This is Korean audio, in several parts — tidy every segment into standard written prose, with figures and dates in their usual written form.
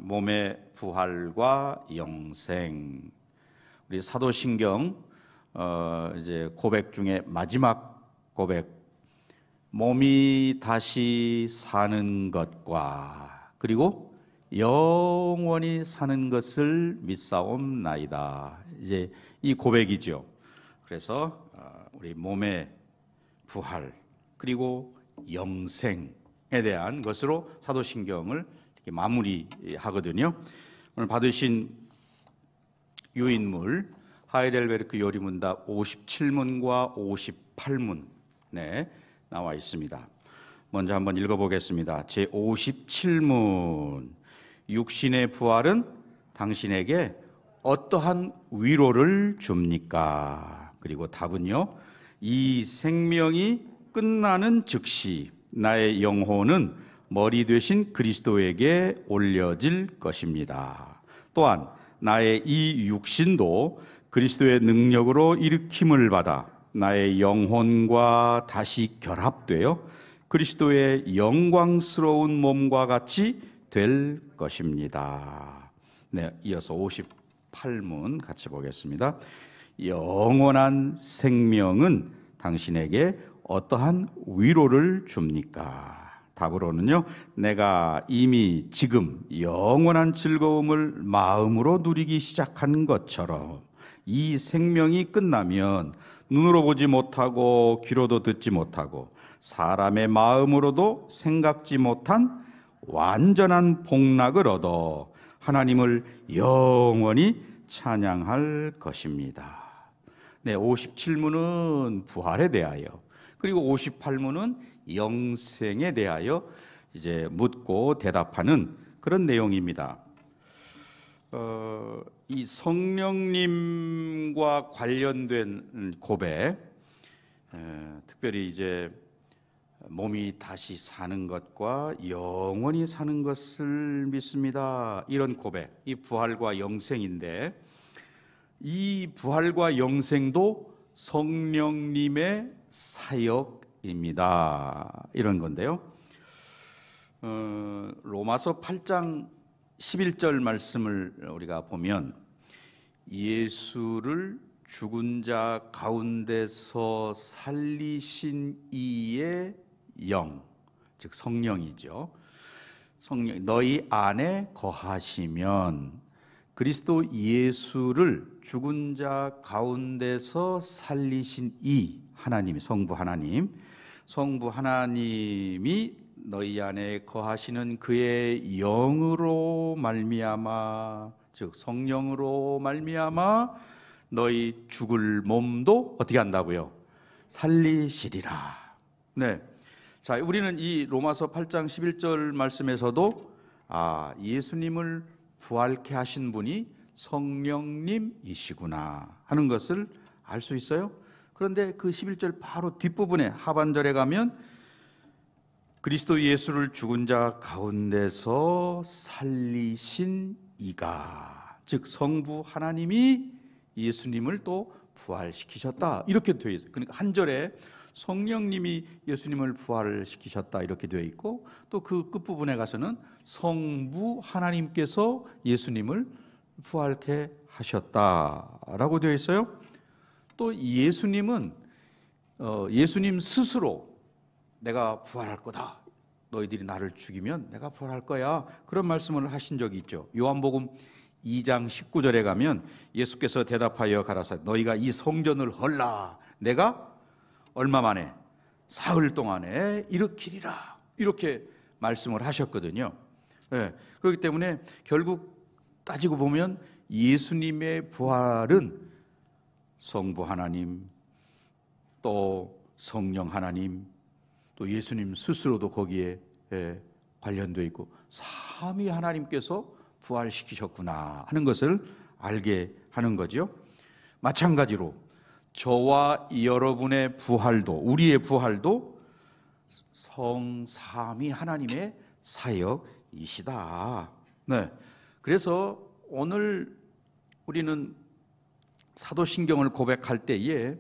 몸의 부활과 영생. 우리 사도신경 이제 고백 중에 마지막 고백, 몸이 다시 사는 것과 그리고 영원히 사는 것을 믿사옵나이다. 이제 이 고백이죠. 그래서 우리 몸의 부활 그리고 영생에 대한 것으로 사도신경을 이렇게 마무리하거든요. 오늘 받으신 유인물 하이델베르크 요리문답 57문과 58문에 나와 있습니다. 먼저 한번 읽어보겠습니다. 제 57문, 육신의 부활은 당신에게 어떠한 위로를 줍니까? 그리고 답은요, 이 생명이 끝나는 즉시 나의 영혼은 머리 되신 그리스도에게 올려질 것입니다. 또한 나의 이 육신도 그리스도의 능력으로 일으킴을 받아 나의 영혼과 다시 결합되어 그리스도의 영광스러운 몸과 같이 될 것입니다. 네, 이어서 58문 같이 보겠습니다. 영원한 생명은 당신에게 어떠한 위로를 줍니까? 답으로는요, 내가 이미 지금 영원한 즐거움을 마음으로 누리기 시작한 것처럼 이 생명이 끝나면 눈으로 보지 못하고 귀로도 듣지 못하고 사람의 마음으로도 생각지 못한 완전한 복락을 얻어 하나님을 영원히 찬양할 것입니다. 네, 57문은 부활에 대하여, 그리고 58문은 영생에 대하여 이제 묻고 대답하는 그런 내용입니다. 이 성령님과 관련된 고백, 특별히 이제 몸이 다시 사는 것과 영원히 사는 것을 믿습니다. 이런 고백, 이 부활과 영생인데, 이 부활과 영생도 성령님의 사역입니다. 이런 건데요. 로마서 8장 11절 말씀을 우리가 보면 예수를 죽은 자 가운데서 살리신 이의 영, 즉 성령이죠. 성령, 너희 안에 거하시면 그리스도 예수를 죽은 자 가운데서 살리신 이 하나님이, 성부 하나님이 너희 안에 거하시는 그의 영으로 말미암아, 즉 성령으로 말미암아 너희 죽을 몸도 어떻게 한다고요? 살리시리라. 네. 자, 우리는 이 로마서 8장 11절 말씀에서도 예수님을 부활케 하신 분이 성령님이시구나 하는 것을 알 수 있어요. 그런데 그 11절 바로 뒷부분에 하반절에 가면 그리스도 예수를 죽은 자 가운데서 살리신 이가, 즉 성부 하나님이 예수님을 또 부활시키셨다 이렇게 되어 있어요. 그러니까 한 절에 성령님이 예수님을 부활시키셨다 이렇게 되어 있고, 또 그 끝부분에 가서는 성부 하나님께서 예수님을 부활케 하셨다라고 되어 있어요. 또 예수님은 예수님 스스로 내가 부활할 거다, 너희들이 나를 죽이면 내가 부활할 거야, 그런 말씀을 하신 적이 있죠. 요한복음 2장 19절에 가면 예수께서 대답하여 가라사대 너희가 이 성전을 헐라 내가 얼마 만에? 사흘 동안에 일으키리라, 이렇게 말씀을 하셨거든요. 네, 그렇기 때문에 결국 따지고 보면 예수님의 부활은 성부 하나님, 또 성령 하나님, 또 예수님 스스로도 거기에 관련되어 있고 삼위 하나님께서 부활시키셨구나 하는 것을 알게 하는 거죠. 마찬가지로 저와 여러분의 부활도, 우리의 부활도 성삼위 하나님의 사역이시다. 네. 그래서 오늘 우리는 사도신경을 고백할 때에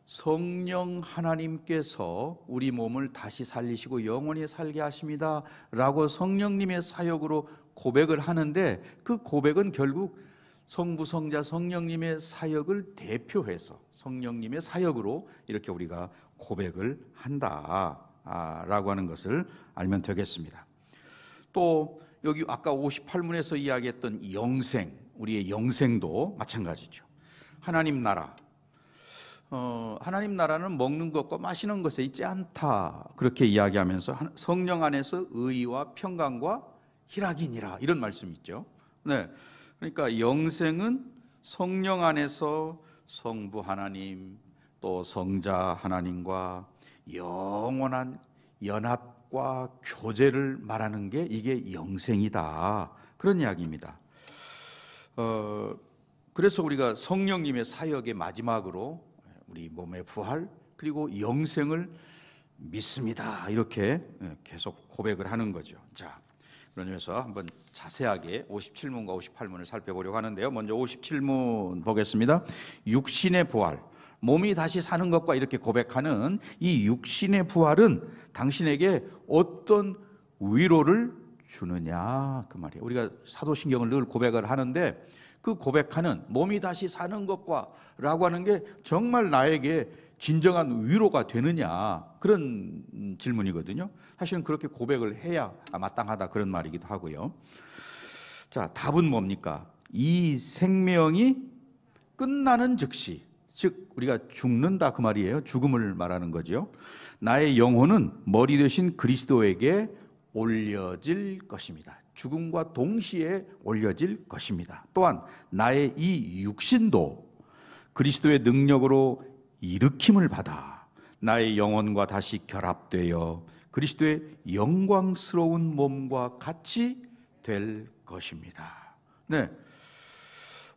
성령 하나님께서 우리 몸을 다시 살리시고 영원히 살게 하십니다 라고 성령님의 사역으로 고백을 하는데 그 고백은 결국 성부, 성자, 성령님의 사역을 대표해서 성령님의 사역으로 이렇게 우리가 고백을 한다라고 하는 것을 알면 되겠습니다. 또 여기 아까 58문에서 이야기했던 영생, 우리의 영생도 마찬가지죠. 하나님 나라, 하나님 나라는 먹는 것과 마시는 것에 있지 않다, 그렇게 이야기하면서 성령 안에서 의와 평강과 희락이니라, 이런 말씀이 있죠. 네, 그러니까 영생은 성령 안에서 성부 하나님 또 성자 하나님과 영원한 연합과 교제를 말하는 게 이게 영생이다, 그런 이야기입니다. 그래서 우리가 성령님의 사역의 마지막으로 우리 몸의 부활 그리고 영생을 믿습니다, 이렇게 계속 고백을 하는 거죠. 자, 그러면서 한번 자세하게 57문과 58문을 살펴보려고 하는데요. 먼저 57문 보겠습니다. 육신의 부활, 몸이 다시 사는 것과 이렇게 고백하는 이 육신의 부활은 당신에게 어떤 위로를 주느냐, 그 말이에요. 우리가 사도신경을 늘 고백을 하는데 그 고백하는 몸이 다시 사는 것과 라고 하는 게 정말 나에게 진정한 위로가 되느냐, 그런 질문이거든요. 사실은 그렇게 고백을 해야 마땅하다, 그런 말이기도 하고요. 자, 답은 뭡니까? 이 생명이 끝나는 즉시, 즉 우리가 죽는다, 그 말이에요. 죽음을 말하는 거죠. 나의 영혼은 머리 되신 그리스도에게 올려질 것입니다. 죽음과 동시에 올려질 것입니다. 또한 나의 이 육신도 그리스도의 능력으로 일으킴을 받아 나의 영혼과 다시 결합되어 그리스도의 영광스러운 몸과 같이 될 것입니다. 네,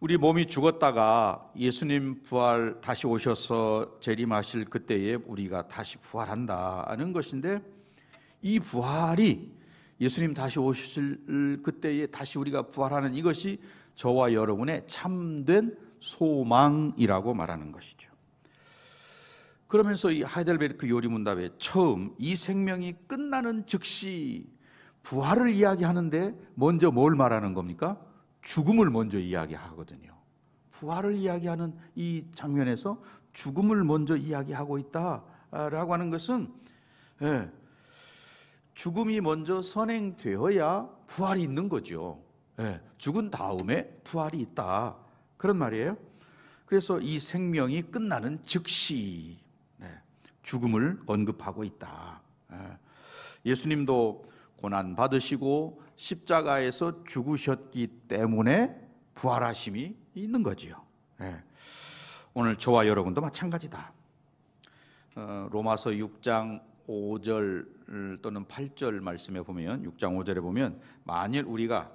우리 몸이 죽었다가 예수님 부활 다시 오셔서 재림하실 그때에 우리가 다시 부활한다는 것인데, 이 부활이 예수님 다시 오실 그때에 다시 우리가 부활하는 이것이 저와 여러분의 참된 소망이라고 말하는 것이죠. 그러면서 이 하이델베르크 요리문답에 처음 이 생명이 끝나는 즉시 부활을 이야기하는데 먼저 뭘 말하는 겁니까? 죽음을 먼저 이야기하거든요. 부활을 이야기하는 이 장면에서 죽음을 먼저 이야기하고 있다라고 하는 것은, 죽음이 먼저 선행되어야 부활이 있는 거죠. 죽은 다음에 부활이 있다, 그런 말이에요. 그래서 이 생명이 끝나는 즉시 죽음을 언급하고 있다. 예수님도 고난 받으시고 십자가에서 죽으셨기 때문에 부활하심이 있는 거지요. 오늘 저와 여러분도 마찬가지다. 로마서 6장 5절 또는 8절 말씀에 보면, 6장 5절에 보면, 만일 우리가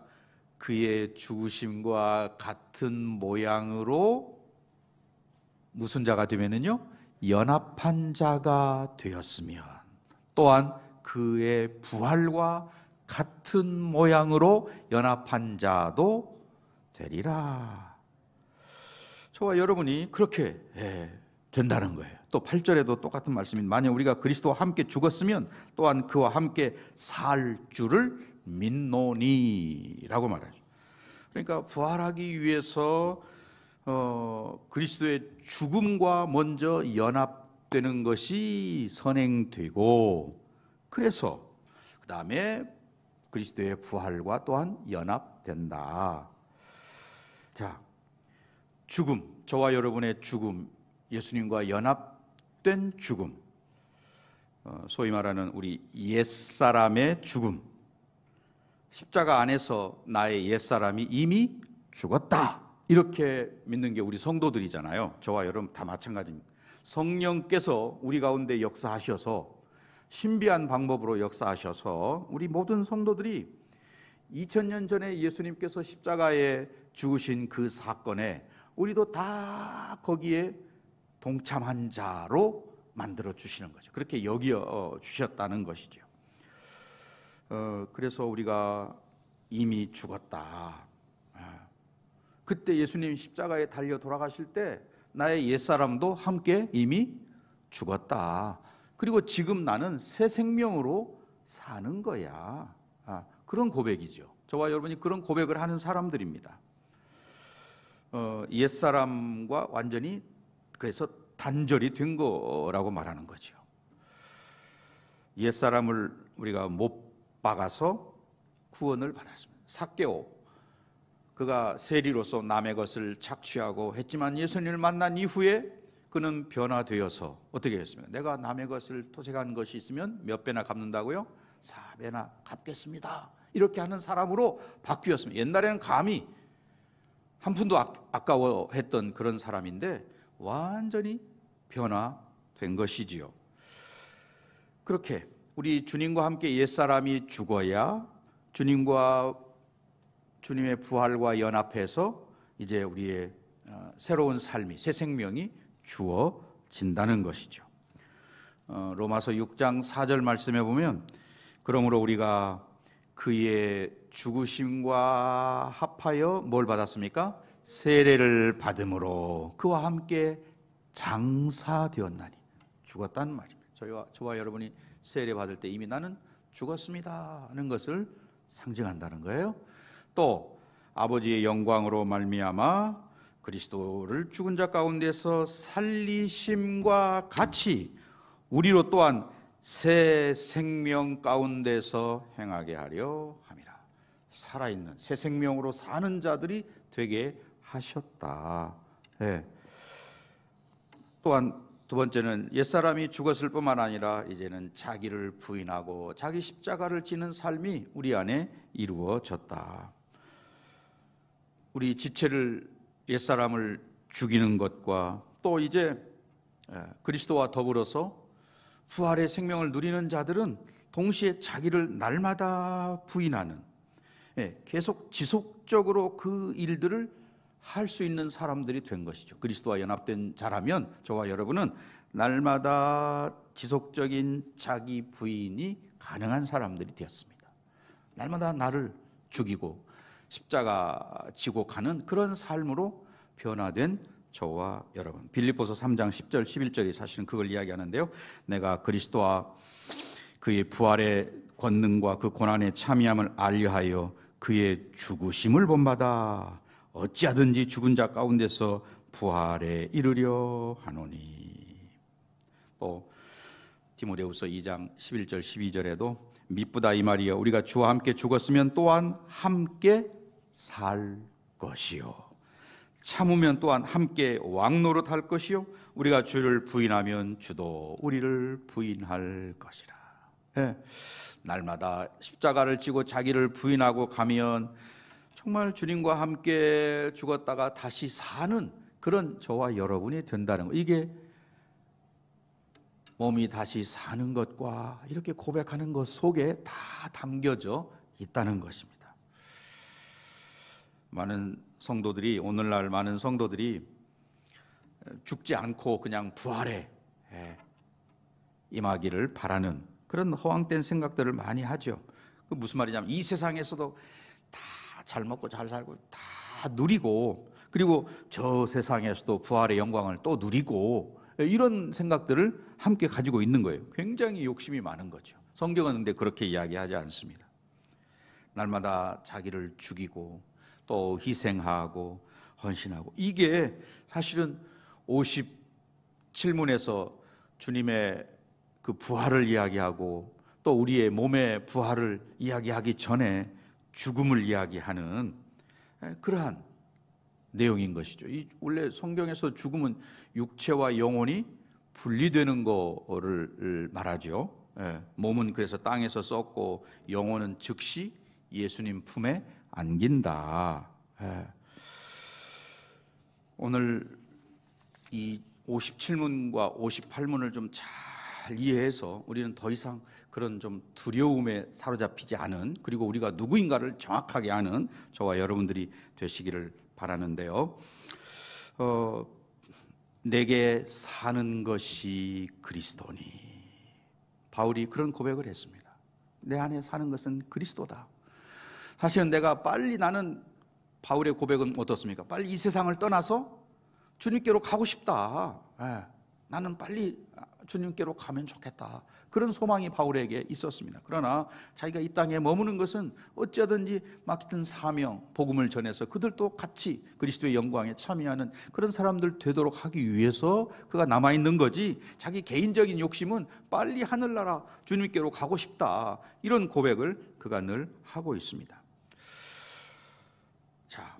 그의 죽으심과 같은 모양으로 무슨 자가 되면은요, 연합한 자가 되었으면 또한 그의 부활과 같은 모양으로 연합한 자도 되리라. 저와 여러분이 그렇게 된다는 거예요. 또 8절에도 똑같은 말씀인, 만약 우리가 그리스도와 함께 죽었으면 또한 그와 함께 살 줄을 믿노니라고 말하죠. 그러니까 부활하기 위해서 그리스도의 죽음과 먼저 연합되는 것이 선행되고, 그래서 그 다음에 그리스도의 부활과 또한 연합된다. 자, 죽음, 저와 여러분의 죽음, 예수님과 연합된 죽음, 소위 말하는 우리 옛사람의 죽음, 십자가 안에서 나의 옛사람이 이미 죽었다, 이렇게 믿는 게 우리 성도들이잖아요. 저와 여러분 다 마찬가지입니다. 성령께서 우리 가운데 역사하셔서, 신비한 방법으로 역사하셔서 우리 모든 성도들이 2000년 전에 예수님께서 십자가에 죽으신 그 사건에 우리도 다 거기에 동참한 자로 만들어 주시는 거죠. 그렇게 여겨 주셨다는 것이죠. 그래서 우리가 이미 죽었다. 그때 예수님 십자가에 달려 돌아가실 때 나의 옛사람도 함께 이미 죽었다. 그리고 지금 나는 새 생명으로 사는 거야. 그런 고백이죠. 저와 여러분이 그런 고백을 하는 사람들입니다. 옛사람과 완전히 그래서 단절이 된 거라고 말하는 거죠. 옛사람을 우리가 못 박아서 구원을 받았습니다. 삭개오, 그가 세리로서 남의 것을 착취하고 했지만 예수님을 만난 이후에 그는 변화되어서 어떻게 했습니까? 내가 남의 것을 토색한 것이 있으면 몇 배나 갚는다고요? 4배나 갚겠습니다. 이렇게 하는 사람으로 바뀌었습니다. 옛날에는 감히 한 푼도 아까워했던 그런 사람인데 완전히 변화된 것이지요. 그렇게 우리 주님과 함께 옛사람이 죽어야 주님과 주님의 부활과 연합해서 이제 우리의 새로운 삶이, 새 생명이 주어진다는 것이죠. 로마서 6장 4절 말씀에 보면 그러므로 우리가 그의 죽으심과 합하여 뭘 받았습니까? 세례를 받음으로 그와 함께 장사되었나니. 죽었다는 말입니다. 저와 여러분이 세례 받을 때 이미 나는 죽었습니다 하는 것을 상징한다는 거예요. 또 아버지의 영광으로 말미암아 그리스도를 죽은 자 가운데서 살리심과 같이 우리로 또한 새 생명 가운데서 행하게 하려 함이라. 살아있는 새 생명으로 사는 자들이 되게 하셨다. 네. 또한 두 번째는 옛사람이 죽었을 뿐만 아니라 이제는 자기를 부인하고 자기 십자가를 지는 삶이 우리 안에 이루어졌다. 우리 지체를, 옛사람을 죽이는 것과 또 이제 그리스도와 더불어서 부활의 생명을 누리는 자들은 동시에 자기를 날마다 부인하는, 계속 지속적으로 그 일들을 할 수 있는 사람들이 된 것이죠. 그리스도와 연합된 자라면 저와 여러분은 날마다 지속적인 자기 부인이 가능한 사람들이 되었습니다. 날마다 나를 죽이고 십자가 지고 가는 그런 삶으로 변화된 저와 여러분. 빌립보서 3장 10절 11절이 사실은 그걸 이야기하는데요. 내가 그리스도와 그의 부활의 권능과 그 고난의 참여함을 알려하여 그의 죽으심을 본받아 어찌하든지 죽은 자 가운데서 부활에 이르려 하노니. 또 디모데후서 2장 11절 12절에도 미쁘다 이 말이여 우리가 주와 함께 죽었으면 또한 함께 살 것이요 참으면 또한 함께 왕노릇할 것이요 우리가 주를 부인하면 주도 우리를 부인할 것이라. 날마다 십자가를 지고 자기를 부인하고 가면 정말 주님과 함께 죽었다가 다시 사는 그런 저와 여러분이 된다는 것. 이게 몸이 다시 사는 것과 이렇게 고백하는 것 속에 다 담겨져 있다는 것입니다. 오늘날 많은 성도들이 죽지 않고 그냥 부활에 임하기를 바라는 그런 허황된 생각들을 많이 하죠. 그 무슨 말이냐면 이 세상에서도 다 잘 먹고 잘 살고 다 누리고 그리고 저 세상에서도 부활의 영광을 또 누리고 이런 생각들을 함께 가지고 있는 거예요. 굉장히 욕심이 많은 거죠. 성경은 근데 그렇게 이야기하지 않습니다. 날마다 자기를 죽이고 또 희생하고 헌신하고 이게 사실은 57문에서 주님의 그 부활을 이야기하고 또 우리의 몸의 부활을 이야기하기 전에 죽음을 이야기하는 그러한 내용인 것이죠. 원래 성경에서 죽음은 육체와 영혼이 분리되는 거를 말하죠. 몸은 그래서 땅에서 썩고 영혼은 즉시 예수님 품에 안긴다. 오늘 이 57문과 58문을 좀 잘 이해해서 우리는 더 이상 그런 좀 두려움에 사로잡히지 않은 그리고 우리가 누구인가를 정확하게 아는 저와 여러분들이 되시기를 바라는데요. 내게 사는 것이 그리스도니. 바울이 그런 고백을 했습니다. 내 안에 사는 것은 그리스도다. 사실은 나는 바울의 고백은 어떻습니까? 빨리 이 세상을 떠나서 주님께로 가고 싶다. 나는 빨리 주님께로 가면 좋겠다. 그런 소망이 바울에게 있었습니다. 그러나 자기가 이 땅에 머무는 것은 어쩌든지 맡긴 사명, 복음을 전해서 그들도 같이 그리스도의 영광에 참여하는 그런 사람들 되도록 하기 위해서 그가 남아있는 거지, 자기 개인적인 욕심은 빨리 하늘나라 주님께로 가고 싶다, 이런 고백을 그가 늘 하고 있습니다. 자,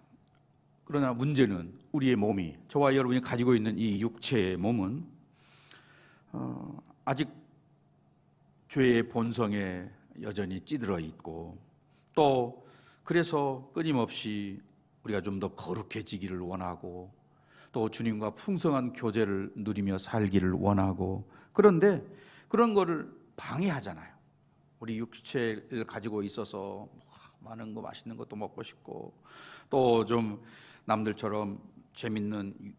그러나 문제는 우리의 몸이, 저와 여러분이 가지고 있는 이 육체의 몸은 아직 죄의 본성에 여전히 찌들어 있고, 또 그래서 끊임없이 우리가 좀 더 거룩해지기를 원하고, 또 주님과 풍성한 교제를 누리며 살기를 원하고, 그런데 그런 거를 방해하잖아요. 우리 육체를 가지고 있어서 많은 거 맛있는 것도 먹고 싶고, 또 좀 남들처럼 재밌는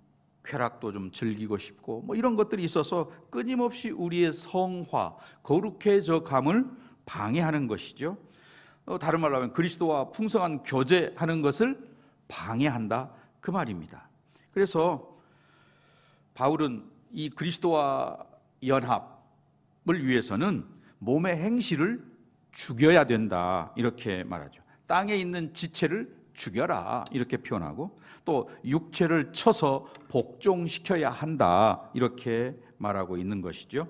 쾌락도 좀 즐기고 싶고, 뭐 이런 것들이 있어서 끊임없이 우리의 성화, 거룩해져 감을 방해하는 것이죠. 다른 말로 하면 그리스도와 풍성한 교제하는 것을 방해한다, 그 말입니다. 그래서 바울은 이 그리스도와 연합을 위해서는 몸의 행실을 죽여야 된다, 이렇게 말하죠. 땅에 있는 지체를 죽여라, 이렇게 표현하고, 또 육체를 쳐서 복종시켜야 한다, 이렇게 말하고 있는 것이죠.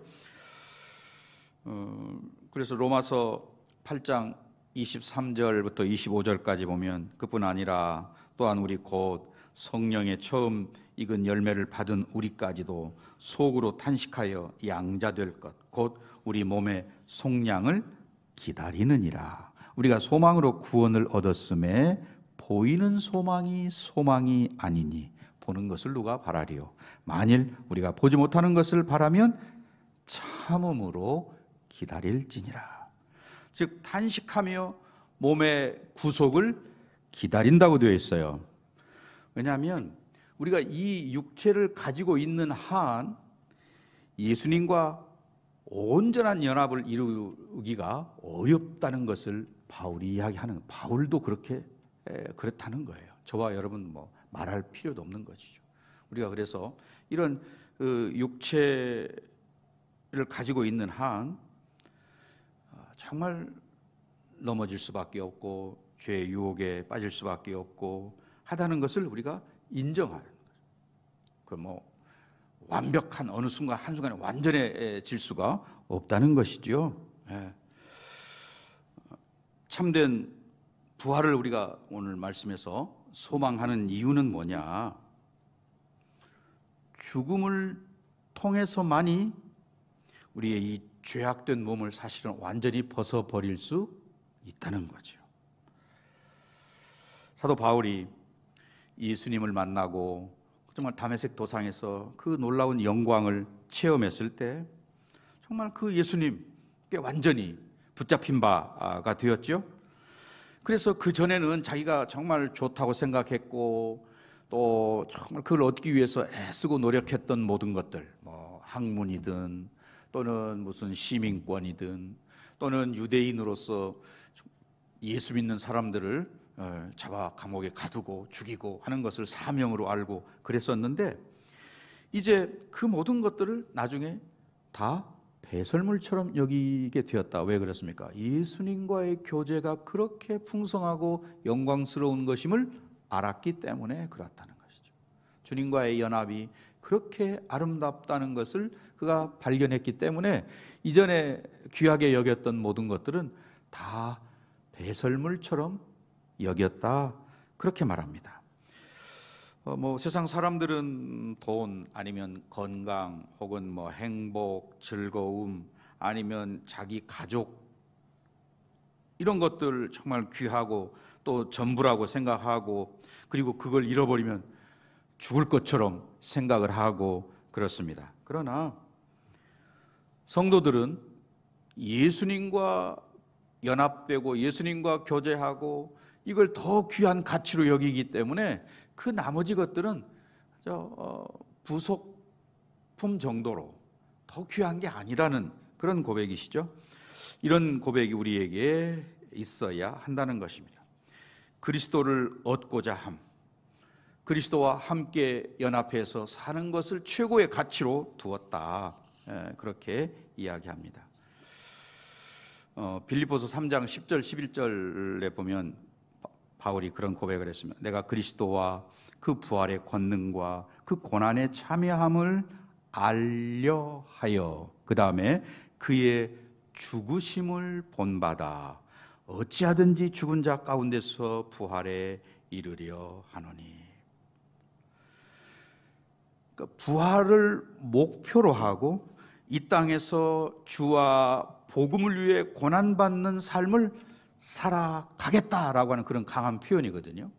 그래서 로마서 8장 23절부터 25절까지 보면, 그뿐 아니라 또한 우리 곧 성령의 처음 익은 열매를 받은 우리까지도 속으로 탄식하여 양자될 것, 곧 우리 몸의 속량을 기다리느니라. 우리가 소망으로 구원을 얻었음에 보이는 소망이 소망이 아니니 보는 것을 누가 바라리요. 만일 우리가 보지 못하는 것을 바라면 참음으로 기다릴지니라. 즉 탄식하며 몸의 구속을 기다린다고 되어 있어요. 왜냐하면 우리가 이 육체를 가지고 있는 한 예수님과 온전한 연합을 이루기가 어렵다는 것을 바울이 이야기하는 거예요. 바울도 그렇다는 거예요. 저와 여러분 뭐 말할 필요도 없는 것이죠. 우리가 그래서 이런 육체를 가지고 있는 한 정말 넘어질 수밖에 없고, 죄의 유혹에 빠질 수밖에 없고 하다는 것을 우리가 인정하는 거예요. 그 뭐 완벽한 어느 순간 한순간에 완전해질 수가 없다는 것이죠. 참된 부활을 우리가 오늘 말씀에서 소망하는 이유는 뭐냐? 죽음을 통해서만이 우리의 이 죄악된 몸을 사실은 완전히 벗어버릴 수 있다는 거죠. 사도 바울이 예수님을 만나고 정말 다메섹 도상에서 그 놀라운 영광을 체험했을 때 정말 그 예수님께 완전히 붙잡힌 바가 되었죠. 그래서 그 전에는 자기가 정말 좋다고 생각했고, 또 정말 그걸 얻기 위해서 애쓰고 노력했던 모든 것들, 뭐 학문이든 또는 무슨 시민권이든 또는 유대인으로서 예수 믿는 사람들을 잡아 감옥에 가두고 죽이고 하는 것을 사명으로 알고 그랬었는데, 이제 그 모든 것들을 나중에 다 배설물처럼 여기게 되었다. 왜 그렇습니까? 예수님과의 교제가 그렇게 풍성하고 영광스러운 것임을 알았기 때문에 그렇다는 것이죠. 주님과의 연합이 그렇게 아름답다는 것을 그가 발견했기 때문에 이전에 귀하게 여겼던 모든 것들은 다 배설물처럼 여겼다, 그렇게 말합니다. 뭐 세상 사람들은 돈 아니면 건강 혹은 뭐 행복, 즐거움 아니면 자기 가족, 이런 것들 정말 귀하고 또 전부라고 생각하고, 그리고 그걸 잃어버리면 죽을 것처럼 생각을 하고 그렇습니다. 그러나 성도들은 예수님과 연합되고 예수님과 교제하고 이걸 더 귀한 가치로 여기기 때문에 그 나머지 것들은 부속품 정도로 더 귀한 게 아니라는 그런 고백이시죠. 이런 고백이 우리에게 있어야 한다는 것입니다. 그리스도를 얻고자 함, 그리스도와 함께 연합해서 사는 것을 최고의 가치로 두었다. 그렇게 이야기합니다. 빌립보서 3장 10절 11절에 보면 바울이 그런 고백을 했습니다. 내가 그리스도와 그 부활의 권능과 그 고난의 참여함을 알려하여 그 다음에 그의 죽으심을 본받아 어찌하든지 죽은 자 가운데서 부활에 이르려 하노니. 그러니까 부활을 목표로 하고 이 땅에서 주와 복음을 위해 고난받는 삶을 살아가겠다라고 하는 그런 강한 표현이거든요.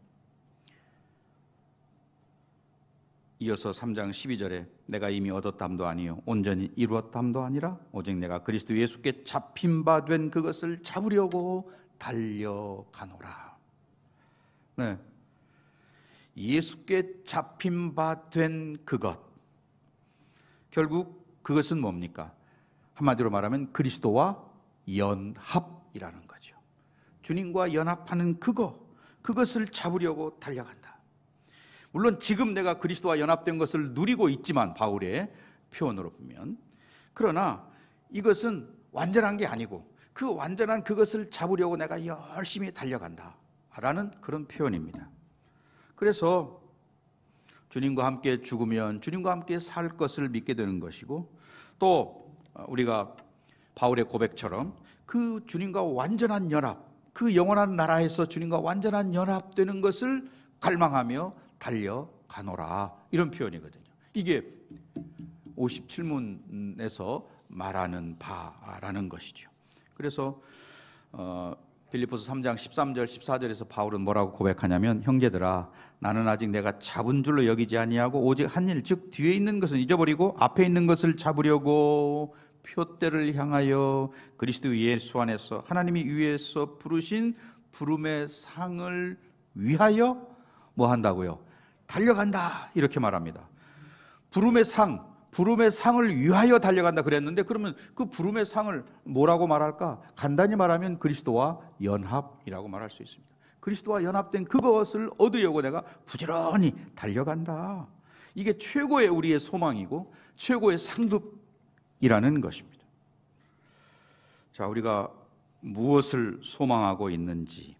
이어서 3장 12절에 내가 이미 얻었담도 아니요 온전히 이루었담도 아니라 오직 내가 그리스도 예수께 잡힌 바 된 그것을 잡으려고 달려가노라. 네. 예수께 잡힌 바 된 그것, 결국 그것은 뭡니까? 한마디로 말하면 그리스도와 연합이라는 거죠. 주님과 연합하는 그것을 잡으려고 달려간다. 물론 지금 내가 그리스도와 연합된 것을 누리고 있지만, 바울의 표현으로 보면, 그러나 이것은 완전한 게 아니고 그 완전한 그것을 잡으려고 내가 열심히 달려간다 라는 그런 표현입니다. 그래서 주님과 함께 죽으면 주님과 함께 살 것을 믿게 되는 것이고, 또 우리가 바울의 고백처럼 그 주님과 완전한 연합, 그 영원한 나라에서 주님과 완전한 연합되는 것을 갈망하며 달려가노라, 이런 표현이거든요. 이게 57문에서 말하는 바라는 것이죠. 그래서 빌립보서 3장 13절 14절에서 바울은 뭐라고 고백하냐면, 형제들아 나는 아직 내가 잡은 줄로 여기지 아니하고 오직 한 일, 즉 뒤에 있는 것은 잊어버리고 앞에 있는 것을 잡으려고 표대를 향하여 그리스도 예수 안에서 하나님이 위에서 부르신 부름의 상을 위하여 뭐 한다고요? 달려간다, 이렇게 말합니다. 부름의 상을 위하여 달려간다 그랬는데, 그러면 그 부름의 상을 뭐라고 말할까? 간단히 말하면 그리스도와 연합이라고 말할 수 있습니다. 그리스도와 연합된 그것을 얻으려고 내가 부지런히 달려간다. 이게 최고의 우리의 소망이고 최고의 상급이라는 것입니다. 자, 우리가 무엇을 소망하고 있는지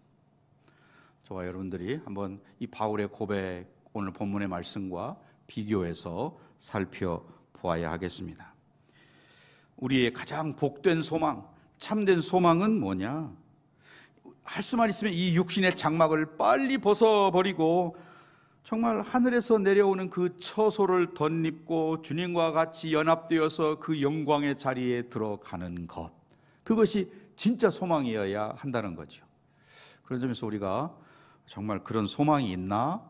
저와 여러분들이 한번 이 바울의 고백, 오늘 본문의 말씀과 비교해서 살펴보아야 하겠습니다. 우리의 가장 복된 소망, 참된 소망은 뭐냐? 할 수만 있으면 이 육신의 장막을 빨리 벗어버리고 정말 하늘에서 내려오는 그 처소를 덧입고 주님과 같이 연합되어서 그 영광의 자리에 들어가는 것, 그것이 진짜 소망이어야 한다는 거죠. 그런 점에서 우리가 정말 그런 소망이 있나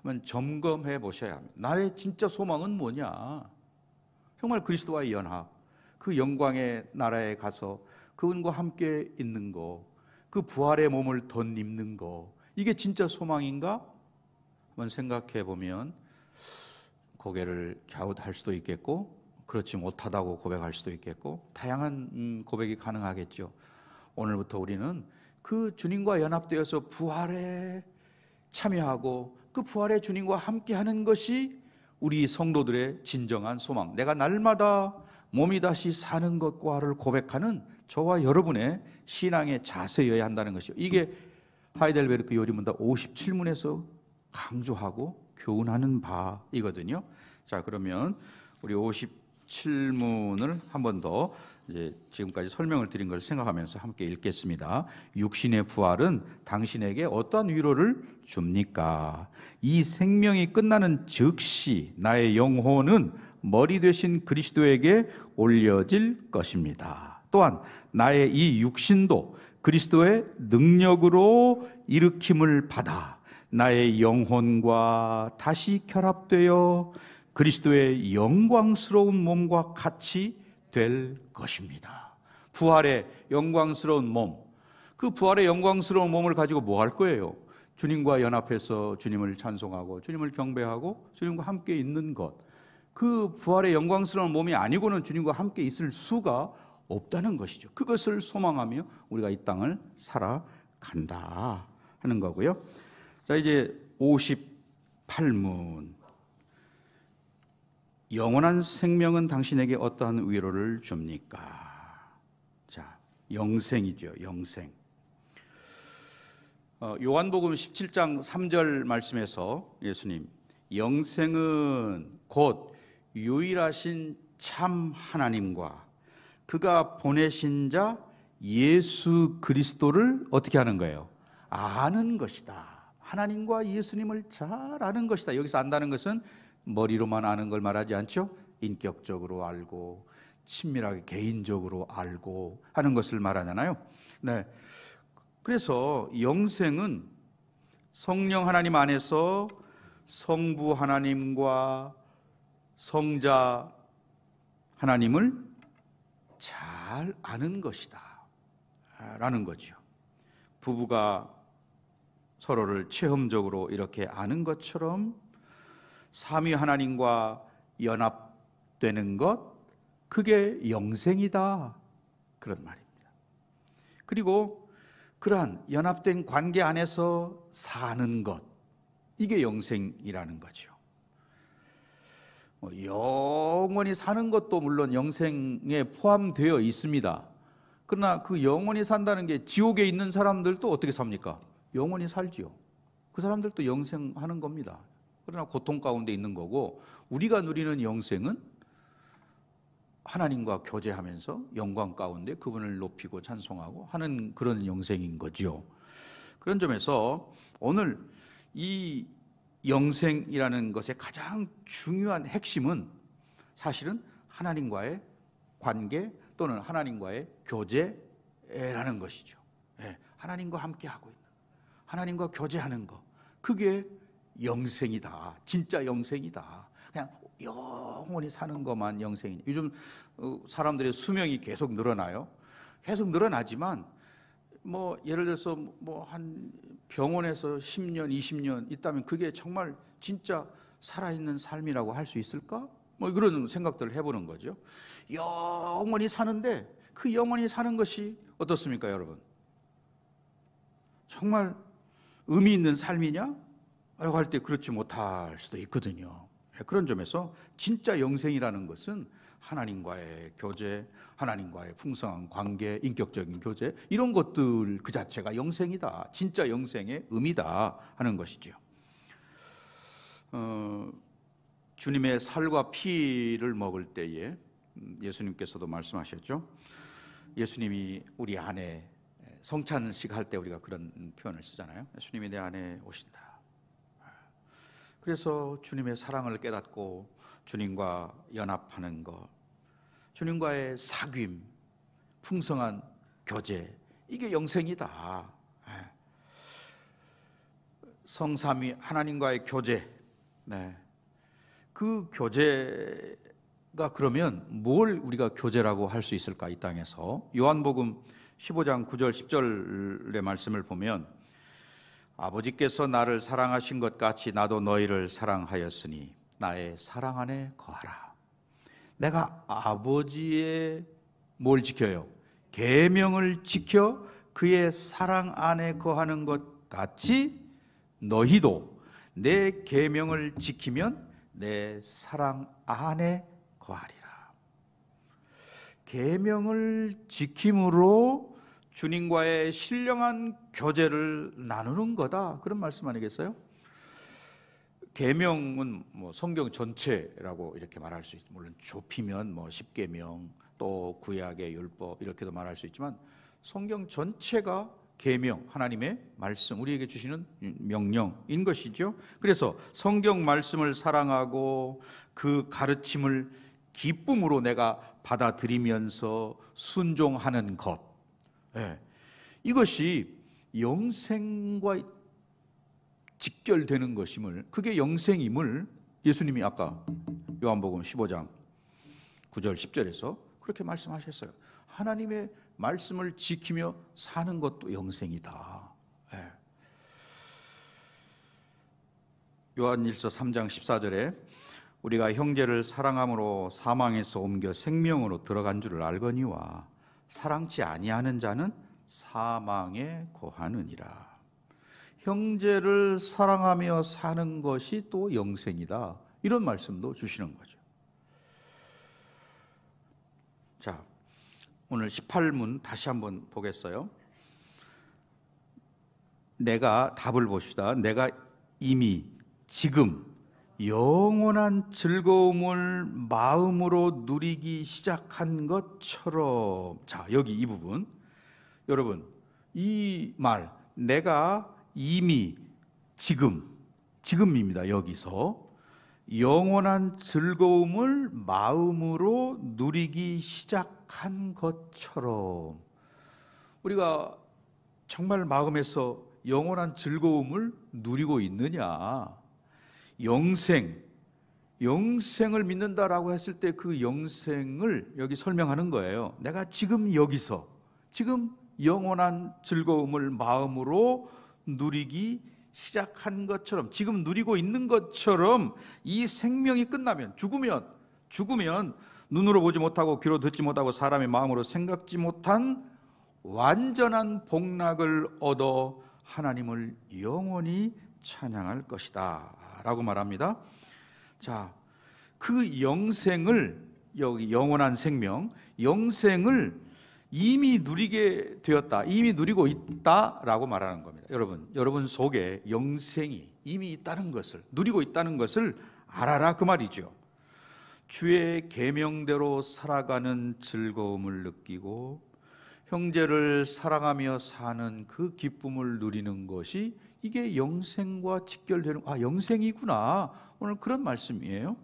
하면 점검해 보셔야 합니다. 나의 진짜 소망은 뭐냐? 정말 그리스도와의 연합, 그 영광의 나라에 가서 그분과 함께 있는 거, 그 부활의 몸을 덧입는 거, 이게 진짜 소망인가? 한번 생각해 보면 고개를 갸웃할 수도 있겠고, 그렇지 못하다고 고백할 수도 있겠고, 다양한 고백이 가능하겠죠. 오늘부터 우리는 그 주님과 연합되어서 부활에 참여하고 그 부활의 주님과 함께하는 것이 우리 성도들의 진정한 소망, 내가 날마다 몸이 다시 사는 것과를 고백하는 저와 여러분의 신앙의 자세여야 한다는 것이요. 이게 하이델베르크 요리문답 57문에서 강조하고 교훈하는 바이거든요. 자, 그러면 우리 57문을 한 번 더 지금까지 설명을 드린 것을 생각하면서 함께 읽겠습니다. 육신의 부활은 당신에게 어떠한 위로를 줍니까? 이 생명이 끝나는 즉시 나의 영혼은 머리 되신 그리스도에게 올려질 것입니다. 또한 나의 이 육신도 그리스도의 능력으로 일으킴을 받아 나의 영혼과 다시 결합되어 그리스도의 영광스러운 몸과 같이 될 것입니다. 부활의 영광스러운 몸, 그 부활의 영광스러운 몸을 가지고 뭐 할 거예요? 주님과 연합해서 주님을 찬송하고 주님을 경배하고 주님과 함께 있는 것, 그 부활의 영광스러운 몸이 아니고는 주님과 함께 있을 수가 없다는 것이죠. 그것을 소망하며 우리가 이 땅을 살아간다 하는 거고요. 자, 이제 8문. 영원한 생명은 당신에게 어떠한 위로를 줍니까? 자, 영생이죠. 영생. 요한복음 17장 3절 말씀에서 예수님, 영생은 곧 유일하신 참 하나님과 그가 보내신 자 예수 그리스도를 어떻게 하는 거예요? 아는 것이다. 하나님과 예수님을 잘 아는 것이다. 여기서 안다는 것은 머리로만 아는 걸 말하지 않죠? 인격적으로 알고 친밀하게 개인적으로 알고 하는 것을 말하잖아요. 네. 그래서 영생은 성령 하나님 안에서 성부 하나님과 성자 하나님을 잘 아는 것이다 라는 거죠. 부부가 서로를 체험적으로 이렇게 아는 것처럼 삼위 하나님과 연합되는 것, 그게 영생이다, 그런 말입니다. 그리고 그러한 연합된 관계 안에서 사는 것, 이게 영생이라는 거죠. 영원히 사는 것도 물론 영생에 포함되어 있습니다. 그러나 그 영원히 산다는 게 지옥에 있는 사람들도 어떻게 삽니까? 영원히 살지요. 그 사람들도 영생하는 겁니다. 그러나 고통 가운데 있는 거고, 우리가 누리는 영생은 하나님과 교제하면서 영광 가운데 그분을 높이고 찬송하고 하는 그런 영생인 거죠. 그런 점에서 오늘 이 영생이라는 것의 가장 중요한 핵심은 사실은 하나님과의 관계 또는 하나님과의 교제라는 것이죠. 하나님과 함께하고 있는, 하나님과 교제하는 것, 그게 영생이다. 진짜 영생이다. 그냥 영원히 사는 것만 영생이니. 요즘 사람들의 수명이 계속 늘어나요. 계속 늘어나지만 뭐 예를 들어서 뭐 한 병원에서 10년, 20년 있다면 그게 정말 진짜 살아있는 삶이라고 할 수 있을까? 뭐 그런 생각들을 해보는 거죠. 영원히 사는데 그 영원히 사는 것이 어떻습니까, 여러분? 정말 의미 있는 삶이냐? 라고 할 때 그렇지 못할 수도 있거든요. 그런 점에서 진짜 영생이라는 것은 하나님과의 교제, 하나님과의 풍성한 관계, 인격적인 교제, 이런 것들 그 자체가 영생이다. 진짜 영생의 의미다 하는 것이죠. 주님의 살과 피를 먹을 때에 예수님께서도 말씀하셨죠. 예수님이 우리 안에 성찬식 할 때 우리가 그런 표현을 쓰잖아요. 예수님이 내 안에 오신다. 그래서 주님의 사랑을 깨닫고 주님과 연합하는 것, 주님과의 사귐, 풍성한 교제, 이게 영생이다. 성삼위 하나님과의 교제, 그 교제가 그러면 뭘 우리가 교제라고 할 수 있을까? 이 땅에서 요한복음 15장 9절 10절의 말씀을 보면, 아버지께서 나를 사랑하신 것 같이 나도 너희를 사랑하였으니 나의 사랑 안에 거하라. 내가 아버지의 뭘 지켜요? 계명을 지켜 그의 사랑 안에 거하는 것 같이 너희도 내 계명을 지키면 내 사랑 안에 거하리라. 계명을 지킴으로 주님과의 신령한 교제를 나누는 거다, 그런 말씀 아니겠어요? 계명은 뭐 성경 전체라고 이렇게 말할 수 있죠. 물론 좁히면 뭐 10계명, 또 구약의 율법 이렇게도 말할 수 있지만 성경 전체가 계명, 하나님의 말씀, 우리에게 주시는 명령인 것이죠. 그래서 성경 말씀을 사랑하고 그 가르침을 기쁨으로 내가 받아들이면서 순종하는 것, 이것이 영생과 직결되는 것임을, 그게 영생임을 예수님이 아까 요한복음 15장 9절 10절에서 그렇게 말씀하셨어요. 하나님의 말씀을 지키며 사는 것도 영생이다. 요한일서 3장 14절에 우리가 형제를 사랑함으로 사망에서 옮겨 생명으로 들어간 줄을 알거니와 사랑치 아니하는 자는 사망에 거하느니라. 형제를 사랑하며 사는 것이 또 영생이다. 이런 말씀도 주시는 거죠. 자, 오늘 18문 다시 한번 보겠어요. 내가 답을 봅시다. 내가 이미 지금 영원한 즐거움을 마음으로 누리기 시작한 것처럼. 자, 여기 이 부분, 여러분, 이 말 내가 이미 지금입니다. 여기서 영원한 즐거움을 마음으로 누리기 시작한 것처럼. 우리가 정말 마음에서 영원한 즐거움을 누리고 있느냐? 영생을 믿는다라고 했을 때 그 영생을 여기 설명하는 거예요. 내가 지금 여기서 지금 영원한 즐거움을 마음으로 누리기 시작한 것처럼, 지금 누리고 있는 것처럼 이 생명이 끝나면, 죽으면 눈으로 보지 못하고 귀로 듣지 못하고 사람의 마음으로 생각지 못한 완전한 복락을 얻어 하나님을 영원히 찬양할 것이다 라고 말합니다. 자, 그 영생을, 여기 영원한 생명, 영생을 이미 누리게 되었다, 이미 누리고 있다라고 말하는 겁니다. 여러분 속에 영생이 이미 있다는 것을, 누리고 있다는 것을 알아라 그 말이죠. 주의 계명대로 살아가는 즐거움을 느끼고 형제를 사랑하며 사는 그 기쁨을 누리는 것이, 이게 영생과 직결되는, 영생이구나, 오늘 그런 말씀이에요.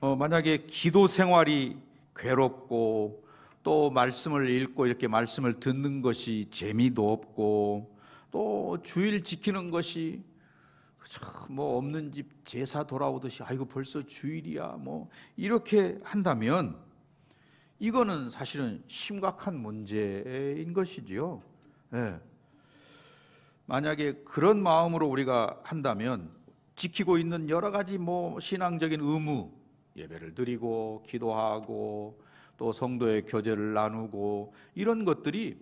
만약에 기도 생활이 괴롭고 또 말씀을 읽고 이렇게 말씀을 듣는 것이 재미도 없고 또 주일 지키는 것이 뭐 없는 집 제사 돌아오듯이 아이고 벌써 주일이야 뭐 이렇게 한다면 이거는 사실은 심각한 문제인 것이지요. 네. 만약에 그런 마음으로 우리가 한다면 지키고 있는 여러 가지 뭐 신앙적인 의무, 예배를 드리고 기도하고 또 성도의 교제를 나누고 이런 것들이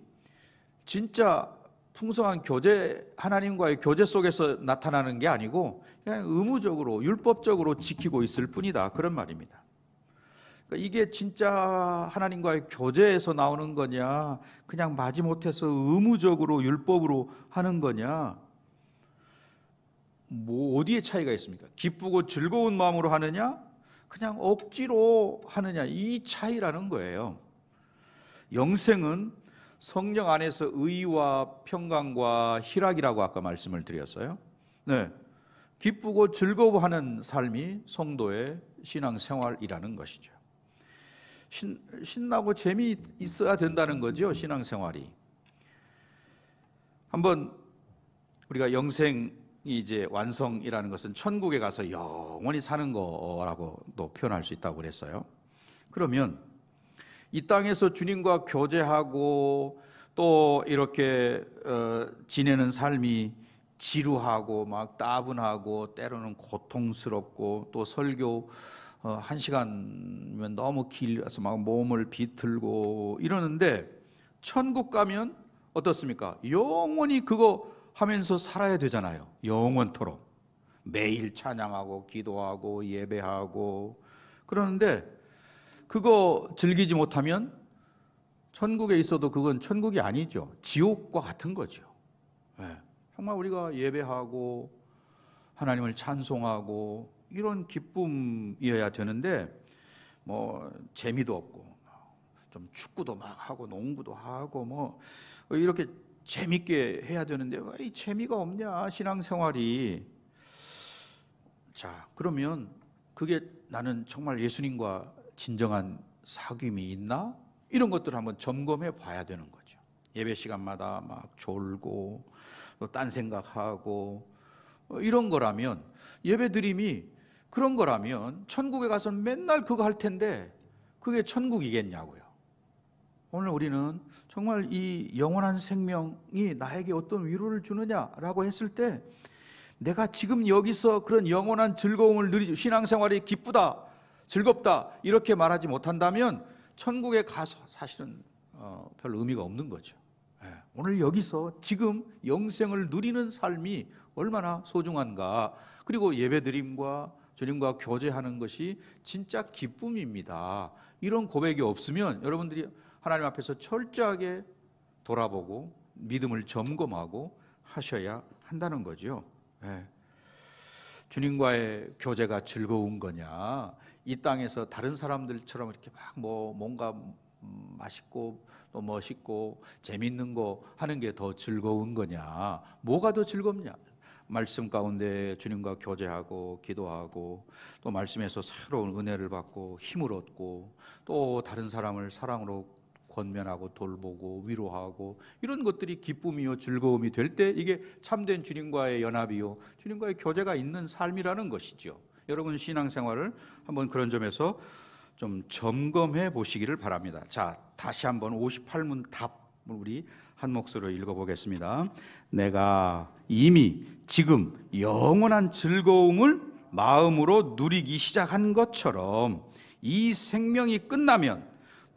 진짜 풍성한 교제, 하나님과의 교제 속에서 나타나는 게 아니고 그냥 의무적으로 율법적으로 지키고 있을 뿐이다, 그런 말입니다. 그러니까 이게 진짜 하나님과의 교제에서 나오는 거냐, 그냥 마지못해서 의무적으로 율법으로 하는 거냐, 뭐 어디에 차이가 있습니까? 기쁘고 즐거운 마음으로 하느냐, 그냥 억지로 하느냐, 이 차이라는 거예요. 영생은 성령 안에서 의와 평강과 희락이라고 아까 말씀을 드렸어요. 네, 기쁘고 즐거워하는 삶이 성도의 신앙생활이라는 것이죠. 신나고 재미있어야 된다는 거죠, 신앙생활이. 한번 우리가 영생이 이제 완성이라는 것은 천국에 가서 영원히 사는 거라고 또 표현할 수 있다고 그랬어요. 그러면 이 땅에서 주님과 교제하고 또 이렇게 지내는 삶이 지루하고 막 따분하고 때로는 고통스럽고 또 설교 1시간이면 너무 길어서 막 몸을 비틀고 이러는데, 천국 가면 어떻습니까? 영원히 그거 하면서 살아야 되잖아요. 영원토록 매일 찬양하고 기도하고 예배하고. 그러는데 그거 즐기지 못하면 천국에 있어도 그건 천국이 아니죠. 지옥과 같은 거죠. 네. 정말 우리가 예배하고 하나님을 찬송하고 이런 기쁨이어야 되는데 뭐 재미도 없고 좀 축구도 막 하고 농구도 하고 뭐 이렇게 재밌게 해야 되는데 왜 이 재미가 없냐, 신앙생활이. 자, 그러면 그게 나는 정말 예수님과 진정한 사귐이 있나? 이런 것들을 한번 점검해 봐야 되는 거죠. 예배 시간마다 막 졸고 또 딴 생각하고 이런 거라면, 예배 드림이 그런 거라면 천국에 가서 맨날 그거 할 텐데 그게 천국이겠냐고요. 오늘 우리는 정말 이 영원한 생명이 나에게 어떤 위로를 주느냐라고 했을 때, 내가 지금 여기서 그런 영원한 즐거움을 누리지, 신앙생활이 기쁘다, 즐겁다 이렇게 말하지 못한다면 천국에 가서 사실은 별 의미가 없는 거죠. 오늘 여기서 지금 영생을 누리는 삶이 얼마나 소중한가. 그리고 예배드림과 주님과 교제하는 것이 진짜 기쁨입니다. 이런 고백이 없으면 여러분들이 하나님 앞에서 철저하게 돌아보고 믿음을 점검하고 하셔야 한다는 거죠. 네. 주님과의 교제가 즐거운 거냐, 이 땅에서 다른 사람들처럼 이렇게 막 뭔가 맛있고 또 멋있고 재밌는 거 하는 게 더 즐거운 거냐, 뭐가 더 즐겁냐? 말씀 가운데 주님과 교제하고 기도하고 또 말씀에서 새로운 은혜를 받고 힘을 얻고 또 다른 사람을 사랑으로 권면하고 돌보고 위로하고 이런 것들이 기쁨이요 즐거움이 될 때 이게 참된 주님과의 연합이요 주님과의 교제가 있는 삶이라는 것이죠. 여러분 신앙생활을 한번 그런 점에서 좀 점검해 보시기를 바랍니다. 자, 다시 한번 58문 답을 우리 한 목소리로 읽어보겠습니다. 내가 이미 지금 영원한 즐거움을 마음으로 누리기 시작한 것처럼 이 생명이 끝나면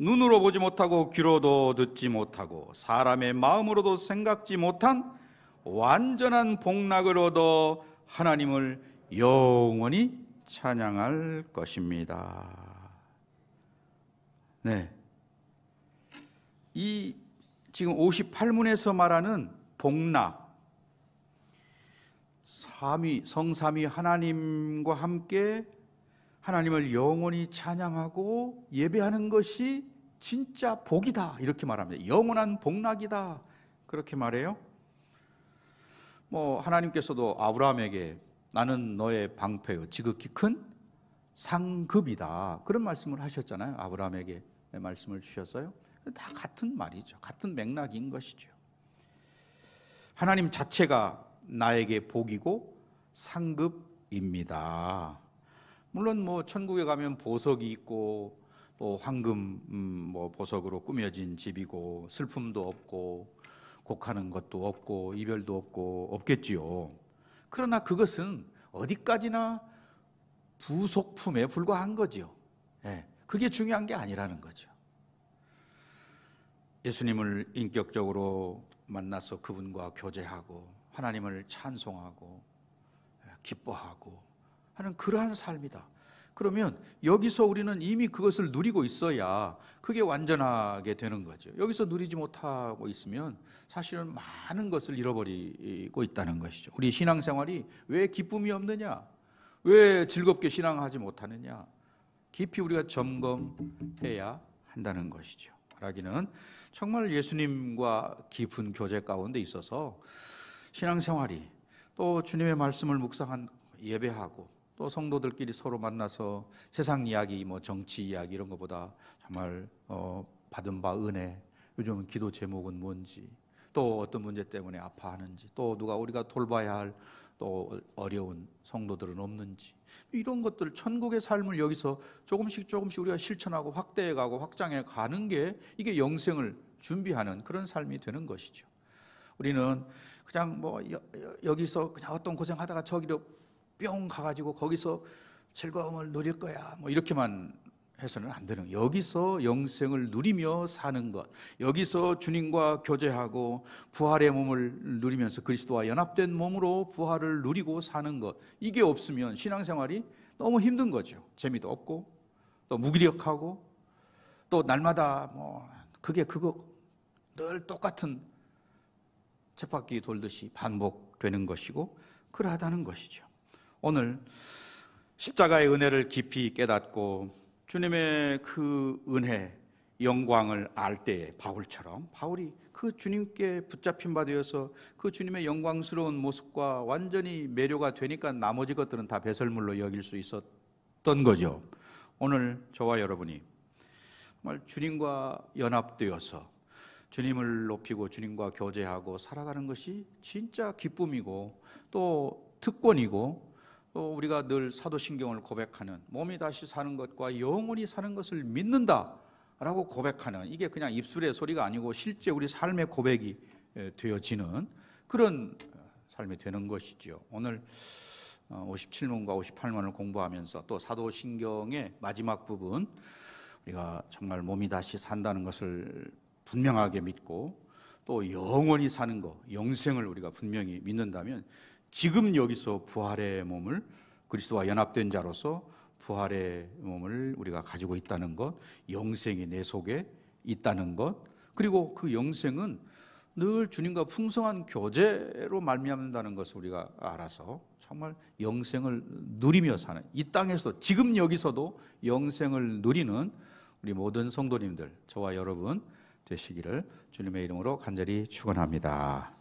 눈으로 보지 못하고 귀로도 듣지 못하고 사람의 마음으로도 생각지 못한 완전한 복락을 얻어 하나님을 영원히 찬양할 것입니다. 네, 이 지금 58문에서 말하는 복락, 성삼위 하나님과 함께 하나님을 영원히 찬양하고 예배하는 것이 진짜 복이다, 이렇게 말합니다. 영원한 복락이다, 그렇게 말해요. 하나님께서도 아브라함에게 나는 너의 방패요 지극히 큰 상급이다, 그런 말씀을 하셨잖아요. 아브라함에게 말씀을 주셨어요. 다 같은 말이죠. 같은 맥락인 것이죠. 하나님 자체가 나에게 복이고 상급입니다. 물론 천국에 가면 보석이 있고 또 황금 보석으로 꾸며진 집이고 슬픔도 없고 곡하는 것도 없고 이별도 없고 없겠지요. 그러나 그것은 어디까지나 부속품에 불과한 거죠. 그게 중요한 게 아니라는 거죠. 예수님을 인격적으로 만나서 그분과 교제하고 하나님을 찬송하고 기뻐하고 하는 그러한 삶이다. 그러면 여기서 우리는 이미 그것을 누리고 있어야 그게 완전하게 되는 거죠. 여기서 누리지 못하고 있으면 사실은 많은 것을 잃어버리고 있다는 것이죠. 우리 신앙생활이 왜 기쁨이 없느냐, 왜 즐겁게 신앙하지 못하느냐, 깊이 우리가 점검해야 한다는 것이죠. 말하기는 정말 예수님과 깊은 교제 가운데 있어서 신앙생활이 또 주님의 말씀을 묵상한 예배하고 또 성도들끼리 서로 만나서 세상 이야기, 정치 이야기 이런 것보다 정말 받은 바 은혜, 요즘은 기도 제목은 뭔지, 또 어떤 문제 때문에 아파하는지, 또 누가 우리가 돌봐야 할 또 어려운 성도들은 없는지, 이런 것들 천국의 삶을 여기서 조금씩 우리가 실천하고 확대해가고 확장해 가는 게 이게 영생을 준비하는 그런 삶이 되는 것이죠. 우리는 그냥 여기서 그냥 어떤 고생하다가 저기로 뿅 가가지고 거기서 즐거움을 누릴 거야 이렇게만 해서는 안 되는 거예요. 여기서 영생을 누리며 사는 것, 여기서 주님과 교제하고 부활의 몸을 누리면서 그리스도와 연합된 몸으로 부활을 누리고 사는 것, 이게 없으면 신앙생활이 너무 힘든 거죠. 재미도 없고 또 무기력하고 또 날마다 그거 늘 똑같은 쳇바퀴 돌듯이 반복되는 것이고 그러하다는 것이죠. 오늘 십자가의 은혜를 깊이 깨닫고 주님의 그 은혜, 영광을 알 때에 바울이 그 주님께 붙잡힌 바 되어서 그 주님의 영광스러운 모습과 완전히 매료가 되니까 나머지 것들은 다 배설물로 여길 수 있었던 거죠. 오늘 저와 여러분이 정말 주님과 연합되어서 주님을 높이고 주님과 교제하고 살아가는 것이 진짜 기쁨이고 또 특권이고, 또 우리가 늘 사도신경을 고백하는 몸이 다시 사는 것과 영원히 사는 것을 믿는다라고 고백하는, 이게 그냥 입술의 소리가 아니고 실제 우리 삶의 고백이 되어지는 그런 삶이 되는 것이죠. 오늘 57문과 58문을 공부하면서 또 사도신경의 마지막 부분, 우리가 정말 몸이 다시 산다는 것을 분명하게 믿고 또 영원히 사는 것, 영생을 우리가 분명히 믿는다면 지금 여기서 부활의 몸을, 그리스도와 연합된 자로서 부활의 몸을 우리가 가지고 있다는 것, 영생이 내 속에 있다는 것, 그리고 그 영생은 늘 주님과 풍성한 교제로 말미암는다는 것을 우리가 알아서 정말 영생을 누리며 사는, 이 땅에서 지금 여기서도 영생을 누리는 우리 모든 성도님들, 저와 여러분 되시기를 주님의 이름으로 간절히 축원합니다.